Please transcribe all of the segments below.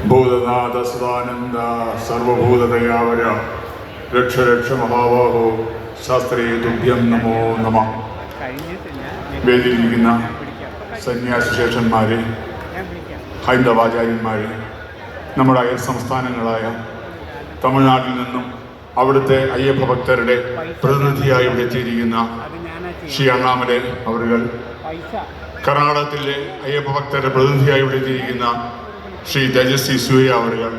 ഭൂതനാഥ സദാനന്ദ സർവഭൂതദയാവര രക്ഷ രക്ഷ മഹാബാഹോ ശാസ്ത്രീ തുഭ്യം നമോ നമ. വേദിയിലിരിക്കുന്ന സന്യാസിശേഷന്മാരെ, ഹൈന്ദവാചാര്യന്മാരെ, നമ്മുടെ അയൽ സംസ്ഥാനങ്ങളായ തമിഴ്നാട്ടിൽ നിന്നും അവിടുത്തെ അയ്യപ്പ ഭക്തരുടെ പ്രതിനിധിയായി ഇവിടെ എത്തിയിരിക്കുന്ന ശ്രീ അണ്ണാമലൈ അവരുകൾ, കർണാടകത്തിലെ അയ്യപ്പ ഭക്തരുടെ പ്രതിനിധിയായി ഇവിടെ എത്തിയിരിക്കുന്ന ശ്രീ തേജസ്വി സൂര്യ അവരുകൾ,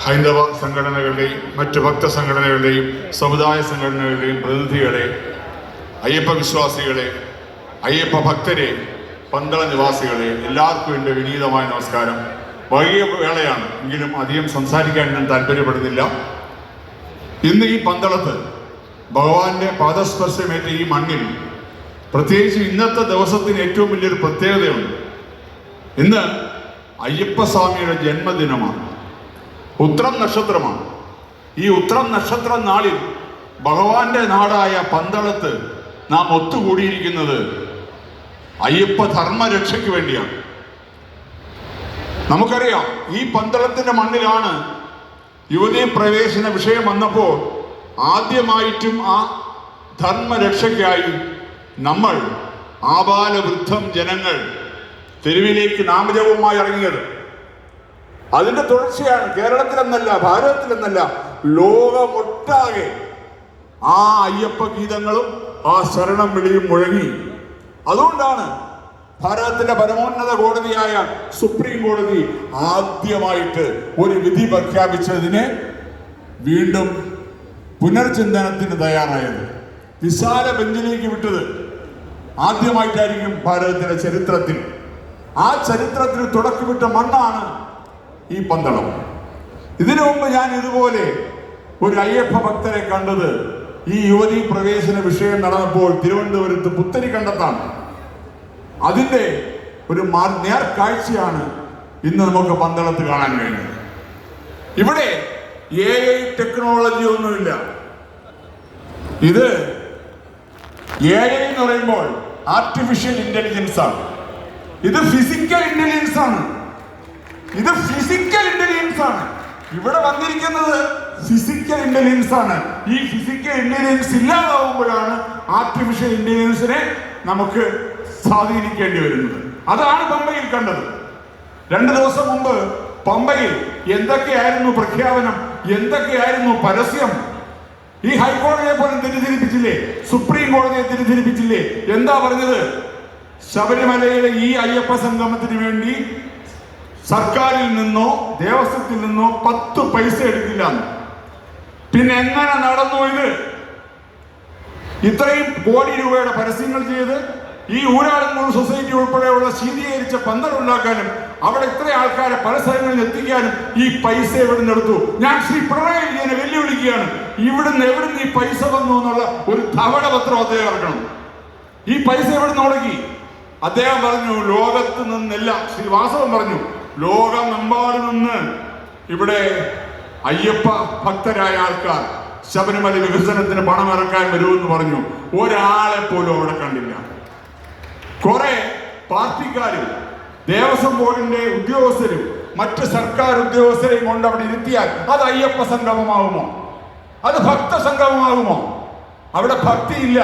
ഹൈന്ദവ സംഘടനകളുടെയും മറ്റ് ഭക്ത സംഘടനകളുടെയും സമുദായ സംഘടനകളുടെയും പ്രതിനിധികളെ, അയ്യപ്പ വിശ്വാസികളെ, അയ്യപ്പ ഭക്തരെ, പന്തള നിവാസികളെ, എല്ലാവർക്കും എൻ്റെ വിനീതമായ നമസ്കാരം. വൈകിയ വേളയാണ് എങ്കിലും അധികം സംസാരിക്കാൻ ഞാൻ താല്പര്യപ്പെടുന്നില്ല. ഇന്ന് ഈ പന്തളത്ത് ഭഗവാന്റെ പാദസ്പർശമേറ്റ ഈ മണ്ണിൽ, പ്രത്യേകിച്ച് ഇന്നത്തെ ദിവസത്തിന് ഏറ്റവും വലിയൊരു പ്രത്യേകതയുണ്ട്. ഇന്ന് അയ്യപ്പസ്വാമിയുടെ ജന്മദിനമാണ്, ഉത്രം നക്ഷത്രമാണ്. ഈ ഉത്രം നക്ഷത്ര നാളിൽ ഭഗവാന്റെ നാടായ പന്തളത്ത് നാം ഒത്തുകൂടിയിരിക്കുന്നത് അയ്യപ്പ ധർമ്മരക്ഷയ്ക്ക് വേണ്ടിയാണ്. നമുക്കറിയാം, ഈ പന്തളത്തിന്റെ മണ്ണിലാണ് യുവതീ പ്രവേശന വിഷയം വന്നപ്പോൾ ആദ്യമായിട്ടും ആ ധർമ്മരക്ഷയ്ക്കായി നമ്മൾ ആബാലവൃദ്ധം ജനങ്ങൾ തെരുവിലേക്ക് നാമജപവുമായി ഇറങ്ങിയത്. അതിന്റെ തുടർച്ചയാണ് കേരളത്തിലെന്നല്ല, ഭാരതത്തിലെന്നല്ല, ലോകമൊട്ടാകെ ആ അയ്യപ്പ ഗീതങ്ങളും ആ ശരണം വിളിയും മുഴങ്ങി. അതുകൊണ്ടാണ് ഭാരതത്തിലെ പരമോന്നത കോടതിയായ സുപ്രീം കോടതി ആദ്യമായിട്ട് ഒരു വിധി പ്രഖ്യാപിച്ചതിനെ വീണ്ടും പുനർചിന്തനത്തിന് തയ്യാറായത്, വിശാല ബെഞ്ചിലേക്ക് വിട്ടത് ആദ്യമായിട്ടായിരിക്കും ഭാരതത്തിലെ ചരിത്രത്തിൽ. ആ ചരിത്രത്തിന് തുടക്കമിട്ട മണ്ണാണ് ഈ പന്തളം. ഇതിനു മുമ്പ് ഞാൻ ഇതുപോലെ ഒരു അയ്യപ്പ ഭക്തരെ കണ്ടത് ഈ യുവതീ പ്രവേശന വിഷയം നടന്നപ്പോൾ തിരുവനന്തപുരത്ത് പുത്തരിക്കണ്ടത്താണ്. അതിൻ്റെ ഒരു നേർക്കാഴ്ചയാണ് ഇന്ന് നമുക്ക് പന്തളത്ത് കാണാൻ കഴിയുന്നത്. ഇവിടെ AI ടെക്നോളജി ഒന്നുമില്ല. ഇത് AI എന്ന് പറയുമ്പോൾ ആർട്ടിഫിഷ്യൽ ഇന്റലിജൻസ് ആണ്. ഇത് ഫിസിക്കൽ ഇന്റലിജൻസ് ആണ്. ഇത് ഫിസിക്കൽ ഇന്റലിജൻസ് ആണ്. ഇവിടെ വന്നിരിക്കുന്നത് ഫിസിക്കൽ ഇന്റലിജൻസ് ആണ്. ഈ ഫിസിക്കൽ ഇന്റലിജൻസ് ഇല്ലാതാവുമ്പോഴാണ് ആർട്ടിഫിഷ്യൽ ഇന്റലിജൻസിനെ നമുക്ക് സ്വാധീനിക്കേണ്ടി വരുന്നത്. അതാണ് പമ്പയിൽ കണ്ടത്. 2 ദിവസം മുമ്പ് പമ്പയിൽ എന്തൊക്കെയായിരുന്നു പ്രഖ്യാപനം, എന്തൊക്കെയായിരുന്നു പരസ്യം. ഈ ഹൈക്കോടതിയെ പോലും തെറ്റിദ്ധരിപ്പിച്ചില്ലേ, സുപ്രീം കോടതിയെ തെറ്റിദ്ധരിപ്പിച്ചില്ലേ. എന്താ പറഞ്ഞത്? ശബരിമലയിലെ ഈ അയ്യപ്പ സംഗമത്തിന് വേണ്ടി സർക്കാരിൽ നിന്നോ ദേവസ്വത്തിൽ നിന്നോ 10 പൈസ എടുക്കില്ല. പിന്നെ എങ്ങനെ നടന്നു ഇത്? ഇത്രയും കോടി രൂപയുടെ പരസ്യങ്ങൾ ചെയ്ത് ഈ ഊരാളുംകൂടി സൊസൈറ്റി ഉൾപ്പെടെയുള്ള ശീതീകരിച്ച പന്തലുണ്ടാക്കാനും അവിടെ ഇത്ര ആൾക്കാരെ പല സ്ഥലങ്ങളിൽ എത്തിക്കാനും ഈ പൈസ എവിടെ നിന്നെടുത്തു? ഞാൻ ശ്രീ പിണറായി വിജയനെ വെല്ലുവിളിക്കുകയാണ്. എവിടുന്ന് ഈ പൈസ വന്നു എന്നുള്ള ഒരു ധവളപത്രം അദ്ദേഹം ഇറക്കണം. ഈ പൈസ എവിടുന്ന് മുടക്കി? അദ്ദേഹം പറഞ്ഞു ലോകത്ത് നിന്നല്ല. ശ്രീ വാസവൻ പറഞ്ഞു ലോകമെമ്പാടും നിന്ന് ഇവിടെ അയ്യപ്പ ഭക്തരായ ആൾക്കാർ ശബരിമല വികസനത്തിന് പണം ഇറക്കാൻ വരുമെന്ന് പറഞ്ഞു. ഒരാളെ പോലും അവിടെ കണ്ടില്ല. കുറെ പാർട്ടിക്കാരും ദേവസ്വം ബോർഡിന്റെ ഉദ്യോഗസ്ഥരും മറ്റ് സർക്കാർ ഉദ്യോഗസ്ഥരെയും കൊണ്ട് അവിടെ ഇരുത്തിയാൽ അത് അയ്യപ്പ സംഗമമാകുമോ? അത് ഭക്ത സംഗമമാകുമോ? അവിടെ ഭക്തിയില്ല,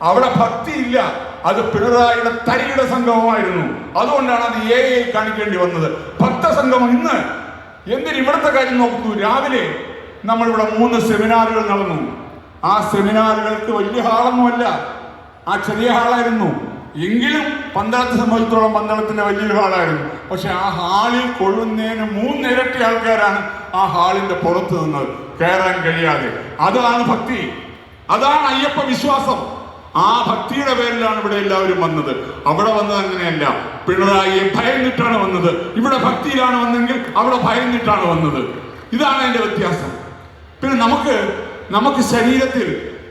അവിടെ ഭക്തിയില്ല. അത് പിണറായിയുടെ തരിയുടെ സംഗമമായിരുന്നു. അതുകൊണ്ടാണ് അത് AI കാണിക്കേണ്ടി വന്നത്. ഭക്ത സംഗമം ഇന്ന് എന്തിന്? ഇവിടുത്തെ കാര്യം നോക്കൂ. രാവിലെ നമ്മളിവിടെ 3 സെമിനാറുകൾ നടന്നു. ആ സെമിനാറുകൾക്ക് വലിയ ഹാളൊന്നുമല്ല, ആ ചെറിയ ഹാളായിരുന്നു. എങ്കിലും പന്തളത്തെ സംബന്ധിച്ചിടത്തോളം പന്തളത്തിന്റെ വലിയൊരു ഹാളായിരുന്നു. പക്ഷെ ആ ഹാളിൽ കൊള്ളുന്നതിന് 3 ഇരട്ടി ആൾക്കാരാണ് ആ ഹാളിന്റെ പുറത്ത് നിന്നത്, കയറാൻ കഴിയാതെ. അതാണ് ഭക്തി, അതാണ് അയ്യപ്പ വിശ്വാസം. ആ ഭക്തിയുടെ പേരിലാണ് ഇവിടെ എല്ലാവരും വന്നത്. അവിടെ വന്നത് അങ്ങനെയല്ല. പിണറായിയെ ഭയന്നിട്ടാണ് വന്നത്. ഇവിടെ ഭക്തിയിലാണ് വന്നെങ്കിൽ അവിടെ ഭയന്നിട്ടാണ് വന്നത്. ഇതാണ് അതിന്റെ വ്യത്യാസം. പിന്നെ നമുക്ക് ശരീരത്തിൽ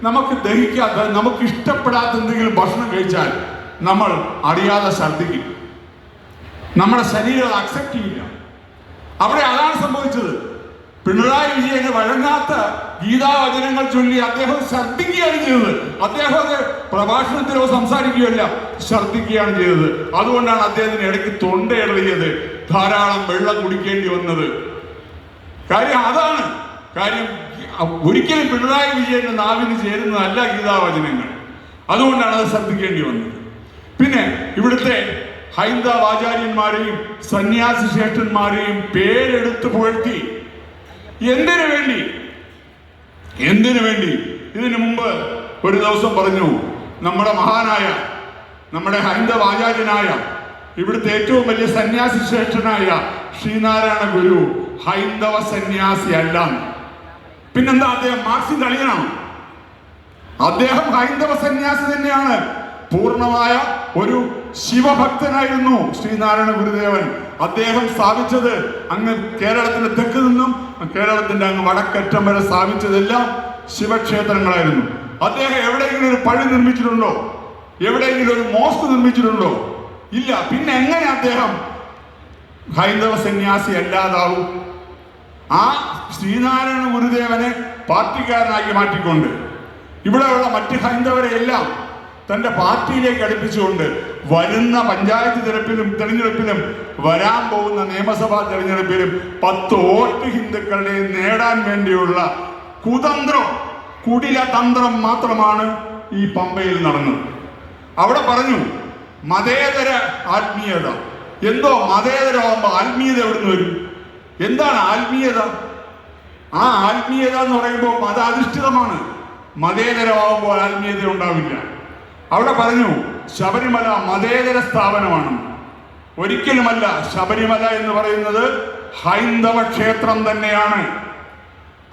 നമുക്ക് ദഹിക്കാത്ത, നമുക്ക് ഇഷ്ടപ്പെടാത്ത എന്തെങ്കിലും ഭക്ഷണം കഴിച്ചാൽ നമ്മൾ അറിയാതെ ഛർദ്ദിക്കും. നമ്മുടെ ശരീരം അക്സെപ്റ്റ് ചെയ്യില്ല. അവിടെ അതാണ് സംഭവിച്ചത്. പിണറായി വിജയന് വഴങ്ങാത്ത ഗീതാവചനങ്ങൾ ചൊല്ലി അദ്ദേഹം ഛർദ്ദിക്കുകയാണ് ചെയ്തത്. അദ്ദേഹം പ്രഭാഷണത്തിലോ സംസാരിക്കുകയല്ല, ഛർദ്ദിക്കുകയാണ് ചെയ്തത്. അതുകൊണ്ടാണ് അദ്ദേഹത്തിന് ഇടയ്ക്ക് തൊണ്ടയിടറിയത്. ധാരാളം വെള്ളം കുടിക്കേണ്ടി വന്നത്. കാര്യം അതാണ് കാര്യം. ഒരിക്കലും പിണറായി വിജയന്റെ നാവിന് ചേരുന്നതല്ല ഗീതാവചനങ്ങൾ. അതുകൊണ്ടാണ് അത് ശ്രദ്ധിക്കേണ്ടി വന്നത്. പിന്നെ ഇവിടുത്തെ ഹൈന്ദവ ആചാര്യന്മാരെയും സന്യാസി ശ്രേഷ്ഠന്മാരെയും പേരെടുത്ത് പുകഴ്ത്തി. എന്തിനു വേണ്ടി? ഇതിനു മുമ്പ് ഒരു ദിവസം പറഞ്ഞു, നമ്മുടെ മഹാനായ, നമ്മുടെ ഹൈന്ദവ ആചാര്യനായ, ഇവിടുത്തെ ഏറ്റവും വലിയ സന്യാസി ശ്രേഷ്ഠനായ ശ്രീനാരായണ ഗുരു ഹൈന്ദവ സന്യാസി അല്ല. പിന്നെന്താ, അദ്ദേഹം മാർക്സിന്റെ അളിയനാണ്. അദ്ദേഹം ഹൈന്ദവ സന്യാസി തന്നെയാണ്. പൂർണ്ണമായ ഒരു ശിവഭക്തനായിരുന്നു ശ്രീനാരായണ ഗുരുദേവൻ. അദ്ദേഹം സ്ഥാപിച്ചത് അങ്ങ് കേരളത്തിന്റെ തെക്ക് നിന്നും കേരളത്തിന്റെ അങ്ങ് വടക്കറ്റം വരെ സ്ഥാപിച്ചതെല്ലാം ശിവക്ഷേത്രങ്ങളായിരുന്നു. അദ്ദേഹം എവിടെയെങ്കിലും ഒരു പള്ളി നിർമ്മിച്ചിട്ടുണ്ടോ? എവിടെയെങ്കിലും ഒരു മോസ്ക് നിർമ്മിച്ചിട്ടുണ്ടോ? ഇല്ല. പിന്നെ എങ്ങനെ അദ്ദേഹം ഹൈന്ദവ സന്യാസി അല്ലാതാവും? ആ ശ്രീനാരായണ ഗുരുദേവനെ പാർട്ടിക്കാരനാക്കി മാറ്റിക്കൊണ്ട് ഇവിടെയുള്ള മറ്റ് ഹൈന്ദവരെ എല്ലാം തന്റെ പാർട്ടിയിലേക്ക് അടുപ്പിച്ചുകൊണ്ട് വരുന്ന പഞ്ചായത്ത് തെരഞ്ഞെടുപ്പിലും വരാൻ പോകുന്ന നിയമസഭാ തെരഞ്ഞെടുപ്പിലും 10 വോട്ട് ഹിന്ദുക്കളുടെ നേടാൻ വേണ്ടിയുള്ള കുടില തന്ത്രം മാത്രമാണ് ഈ പമ്പയിൽ നടന്നത്. അവിടെ പറഞ്ഞു മതേതര ആത്മീയത. എന്തോ മതേതരമാകുമ്പോ ആത്മീയത എവിടുന്ന് വരും? എന്താണ് ആത്മീയത? ആ ആത്മീയത എന്ന് പറയുമ്പോൾ മതാധിഷ്ഠിതമാണ്. മതേതരമാകുമ്പോൾ ആത്മീയത ഉണ്ടാവില്ല. അവിടെ പറഞ്ഞു ശബരിമല മതേതര സ്ഥാപനമാണ്. ഒരിക്കലുമല്ല. ശബരിമല എന്ന് പറയുന്നത് ഹൈന്ദവ ക്ഷേത്രം തന്നെയാണ്.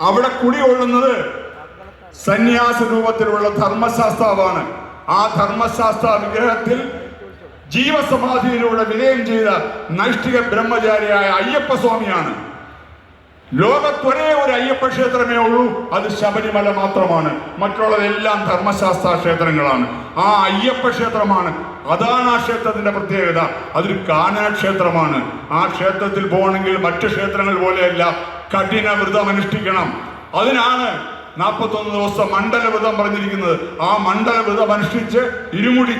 അവിടെ കുടികൊള്ളുന്നത് സന്യാസ രൂപത്തിലുള്ള ധർമ്മശാസ്താവാണ്. ആ ധർമ്മശാസ്ത്ര വിഗ്രഹത്തിൽ ജീവസമാധിയിലൂടെ വിലയം ചെയ്ത നൈഷ്ഠിക ബ്രഹ്മചാരിയായ അയ്യപ്പ സ്വാമിയാണ്. ലോകത്തൊരേ ഒരു അയ്യപ്പ ക്ഷേത്രമേ ഉള്ളൂ, അത് ശബരിമല മാത്രമാണ്. മറ്റുള്ളതെല്ലാം ധർമ്മശാസ്ത്ര ക്ഷേത്രങ്ങളാണ്. ആ അയ്യപ്പ ക്ഷേത്രമാണ്. അതാണ് ആ ക്ഷേത്രത്തിന്റെ പ്രത്യേകത. അതൊരു കാനന ക്ഷേത്രമാണ്. ആ ക്ഷേത്രത്തിൽ പോകണമെങ്കിൽ മറ്റു ക്ഷേത്രങ്ങൾ പോലെയല്ല, കഠിന വ്രതം അനുഷ്ഠിക്കണം. അതിനാണ് 41 ദിവസം മണ്ഡലവ്രതം പറഞ്ഞിരിക്കുന്നത്. ആ മണ്ഡലവ്രതം അനുഷ്ഠിച്ച് ഇരുമുടി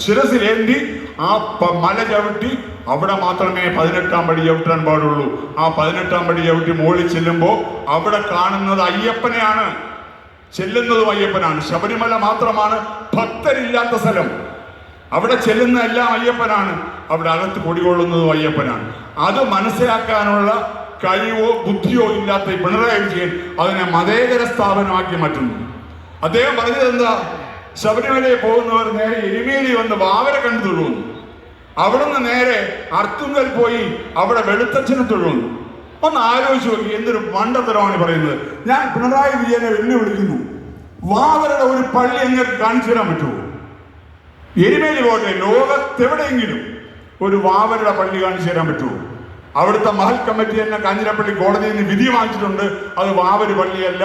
ശിരസിലേന്തി ആ മല ചവിട്ടി അവിടെ മാത്രമേ 18ാം പടി ചവിട്ടാൻ പാടുള്ളൂ. ആ 18ാം പടി ചവിട്ടി മുകളിൽ ചെല്ലുമ്പോൾ അവിടെ കാണുന്നത് അയ്യപ്പനെയാണ്. ചെല്ലുന്നതും അയ്യപ്പനാണ്. ശബരിമല മാത്രമാണ് ഭക്തരില്ലാത്ത സ്ഥലം. അവിടെ ചെല്ലുന്ന എല്ലാം അയ്യപ്പനാണ്. അവിടെ അകത്ത് കുടികൊള്ളുന്നതും അയ്യപ്പനാണ്. അത് മനസ്സിലാക്കാനുള്ള കഴിവോ ബുദ്ധിയോ ഇല്ലാത്ത പിണറായി വിജയൻ അതിനെ മതേതര സ്ഥാപനമാക്കി മാറ്റുന്നു. അദ്ദേഹം പറഞ്ഞത് എന്താ? ശബരിമലയിൽ പോകുന്നവർ നേരെ എരുമേലി വന്ന് വാവര കണ്ടു തൊഴുന്നു. അവിടുന്ന് നേരെ അർത്തുങ്കൽ പോയി അവിടെ വെളുത്തച്ഛനെ തൊഴുന്നു. ഒന്ന് ആലോചിച്ച് നോക്കി, എന്തൊരു മണ്ടത്തരമാണ് പറയുന്നത്. ഞാൻ പിണറായി വിജയനെ വെല്ലുവിളിക്കുന്നു, വാവരുടെ ഒരു പള്ളി എങ്ങനെ കാണിച്ചു തരാൻ പറ്റുമോ? എരുമേലി പോട്ടെ, ലോകത്തെവിടെയെങ്കിലും ഒരു വാവരുടെ പള്ളി കാണിച്ചു തരാൻ പറ്റുമോ? അവിടുത്തെ മഹൽ കമ്മിറ്റി തന്നെ കാഞ്ഞിരപ്പള്ളി കോടതിയിൽ നിന്ന് വിധി വാങ്ങിച്ചിട്ടുണ്ട്, അത് വാവര് പള്ളിയല്ല,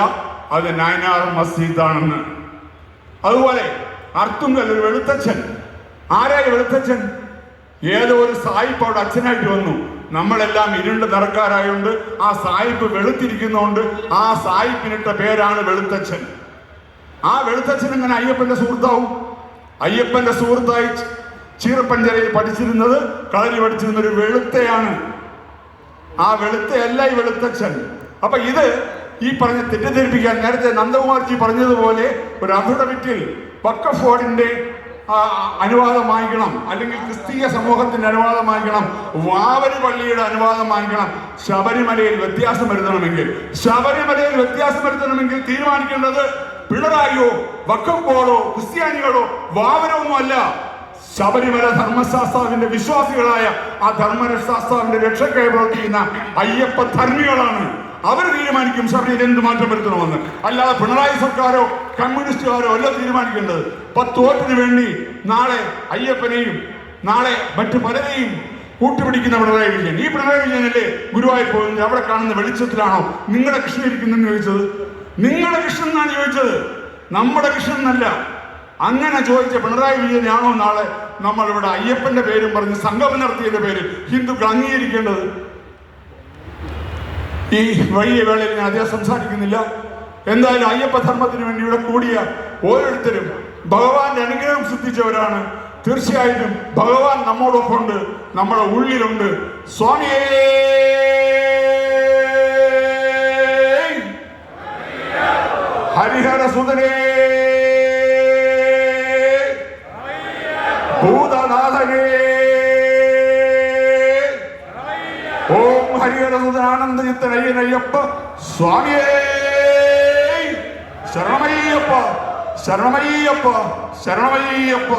അത് നയനാർ മസ്ജിദാണെന്ന്. അതുപോലെ അർത്തുങ്കൽ ഒരു വെളുത്തച്ഛൻ. ആരായി വെളുത്തച്ഛൻ? ഏതോ ഒരു സായിപ്പ് അവിടെ അച്ഛനായിട്ട് വന്നു. നമ്മളെല്ലാം ഇരുണ്ട് നിറക്കാരായോണ്ട് ആ സായിപ്പ് വെളുത്തിരിക്കുന്നതുകൊണ്ട് ആ സായിപ്പിനിട്ട പേരാണ് വെളുത്തച്ഛൻ. ആ വെളുത്തച്ഛൻ എങ്ങനെ അയ്യപ്പന്റെ സുഹൃത്താവും? അയ്യപ്പന്റെ സുഹൃത്തായി ചീറപ്പഞ്ചരയിൽ പഠിച്ചിരുന്നത്, കളരി പഠിച്ചിരുന്ന ഒരു വെളുത്തയാണ്. ആ വെളുത്തയല്ല ഈ വെളുത്തച്ഛൻ. അപ്പൊ ഇത് ഈ പറഞ്ഞ തെറ്റിദ്ധരിപ്പിക്കാൻ നേരത്തെ നന്ദകുമാർജി പറഞ്ഞതുപോലെ ഒരു അഫിഡവിറ്റിൽ വഖഫ് ബോർഡിന്റെ അനുവാദം വാങ്ങിക്കണം, അല്ലെങ്കിൽ ക്രിസ്തീയ സമൂഹത്തിന്റെ അനുവാദം വാങ്ങിക്കണം, വാവര് പള്ളിയുടെ അനുവാദം വാങ്ങിക്കണം. ശബരിമലയിൽ വ്യത്യാസം വരുത്തണമെങ്കിൽ തീരുമാനിക്കേണ്ടത് പിണറായിയോ വഖഫ് ബോർഡോ ക്രിസ്ത്യാനികളോ വാവരോ ഒന്നും അല്ല. ശബരിമല ധർമ്മശാസ്താവിന്റെ വിശ്വാസികളായ ആ ധർമ്മശാസ്താവിന്റെ രക്ഷക്കായി പ്രവർത്തിക്കുന്ന അയ്യപ്പ ധർമ്മികളാണ്. അവർ തീരുമാനിക്കും ശബരിമല എന്ത് മാറ്റം വരുത്തണമെന്ന്. അല്ലാതെ പിണറായി സർക്കാരോ കമ്മ്യൂണിസ്റ്റുകാരോ അല്ല തീരുമാനിക്കേണ്ടത്. 10 വോട്ടിന് വേണ്ടി നാളെ അയ്യപ്പനെയും നാളെ മറ്റു പലരെയും കൂട്ടുപിടിക്കുന്ന പിണറായി വിജയൻ. ഈ പിണറായി വിജയനല്ലേ ഗുരുവായൂർ പോകുന്നത്? അവിടെ കാണുന്ന വെളിച്ചത്തിലാണോ നിങ്ങളുടെ കൃഷ്ണൻ ഇരിക്കുന്നെന്ന് ചോദിച്ചത്? നിങ്ങളുടെ കൃഷ്ണൻ എന്നാണ് ചോദിച്ചത്, നമ്മുടെ കൃഷ്ണൻ എന്നല്ല. അങ്ങനെ ചോദിച്ച പിണറായി വിജയനാണോ നാളെ നമ്മളിവിടെ അയ്യപ്പന്റെ പേരും പറഞ്ഞ് സംഗമം നടത്തിയതിന്റെ പേരിൽ ഹിന്ദുക്കൾ അംഗീകരിക്കേണ്ടത്? ഈ വലിയ വേളയിൽ ഞാൻ അദ്ദേഹം സംസാരിക്കുന്നില്ല. എന്തായാലും അയ്യപ്പ ധർമ്മത്തിന് വേണ്ടി ഇവിടെ കൂടിയ ഓരോരുത്തരും ഭഗവാന്റെ അനുഗ്രഹം സിദ്ധിച്ചവരാണ്. തീർച്ചയായിട്ടും ഭഗവാൻ നമ്മോടൊപ്പമുണ്ട്, നമ്മുടെ ഉള്ളിലുണ്ട്. സ്വാമിയേ ഹരിഹരസുതനേ ഭൂതനാഥനേ ഓം ഹരിഹരസുതനാനന്ദചിത്തനയ്യനയ്യപ്പ സ്വാമിയേ ശരണമയ്യപ്പ ശരണമയ്യപ്പ ശരണമയ്യപ്പ.